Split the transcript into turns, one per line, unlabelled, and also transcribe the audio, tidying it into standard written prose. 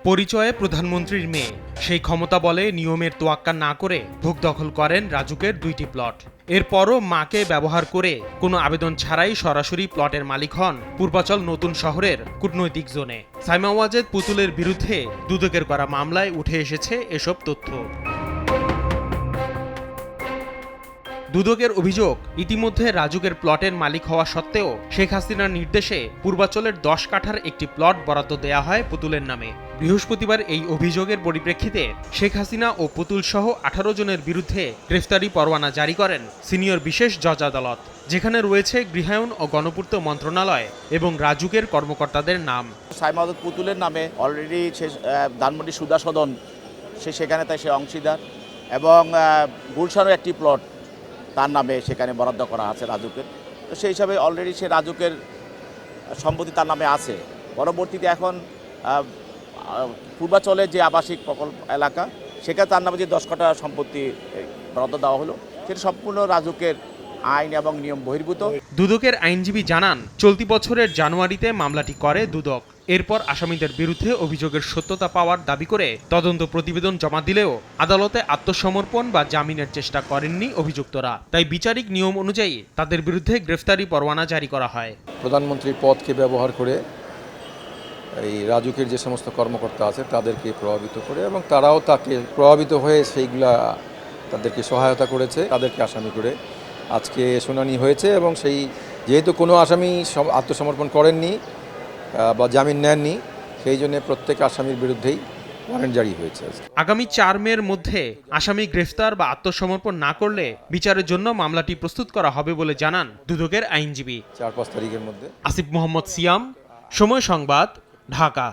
পরিচয়ে প্রধানমন্ত্রীর মেয়ে, সেই ক্ষমতা বলে নিয়মের তোয়াক্কা না করে ভোগ দখল করেন রাজুকের 2টি প্লট। এরপরও মাকে ব্যবহার করে কোনো আবেদন ছাড়াই সরাসরি প্লটের মালিক হন পূর্বাচল নতুন শহরের কূটনৈতিক জোনে। সাইমা ওয়াজেদ পুতুলের বিরুদ্ধে দুদকের করা মামলায় উঠে এসেছে এসব তথ্য। দুদকের অভিযোগ, ইতিমধ্যে রাজুকের প্লটের মালিক হওয়া সত্ত্বেও শেখ হাসিনার নির্দেশে পূর্বাচলের 10 কাঠার একটি প্লট বরাদ্দ দেয়া হয় পুতুলের নামে। বৃহস্পতিবার এই অভিযোগের পরিপ্রেক্ষিতে শেখ হাসিনা ও পুতুল সহ 18 জনের বিরুদ্ধে গ্রেফতারি পরোয়ানা জারি করেন সিনিয়র বিশেষ জজ আদালত, যেখানে রয়েছে গৃহায়ন ও গণপূর্ত মন্ত্রণালয় এবং রাজুকের কর্মকর্তাদের নাম।
সাইমা ওয়াজেদ পুতুলের নামে অলরেডি ধানমন্ডি সুদা সদন সেখানে তাই সে অংশীদার, এবং গুলশানের একটি প্লট তার নামে সেখানে বরাদ্দ করা আছে রাজুকের। তো সেই হিসাবে অলরেডি সে রাজুকের সম্পত্তি তার নামে আছে। পরবর্তীতে এখন পূর্বাচলের যে আবাসিক প্রকল্প এলাকা, সেখানে তার নামে যে 10 কাঠা সম্পত্তি বরাদ্দ দেওয়া হলো, সেটা সম্পূর্ণ রাজুকের আইন এবং নিয়ম বহির্ভূত।
দুদকের আইনজীবী জানান, চলতি বছরের জানুয়ারিতে মামলাটি করে দুদক। এরপর আসামিদের বিরুদ্ধে অভিযোগের সত্যতা পাওয়ার দাবি করে তদন্ত প্রতিবেদন জমা দিলেও আদালতে আত্মসমর্পণ বা জামিনের চেষ্টা করেননি অভিযুক্তরা। তাই বিচারিক নিয়ম অনুযায়ী তাদের বিরুদ্ধে গ্রেফতারি পরোয়ানা জারি করা হয়।
প্রধানমন্ত্রীর পদকে ব্যবহার করে এই রাজুকের যে সমস্ত কর্মকর্তা আছে তাদেরকে প্রভাবিত করে, এবং তারাও তাকে প্রভাবিত হয়ে সেইগুলা তাদেরকে সহায়তা করেছে, তাদেরকে আসামি করে আজকে শুনানি হয়েছে। এবং সেই যেহেতু কোনো আসামি আত্মসমর্পণ করেননি বা জামিন নেননি, সেই জন্য প্রত্যেক আসামির বিরুদ্ধেই ওয়ারেন্ট জারি হয়েছে।
আগামী 4 মের মধ্যে আসামি গ্রেফতার বা আত্মসমর্পণ না করলে বিচারের জন্য মামলাটি প্রস্তুত করা হবে বলে জানান দুদকের আইনজীবী।
4-5 তারিখের মধ্যে।
আসিফ মোহাম্মদ সিয়াম, সময় সংবাদ, ঢাকা।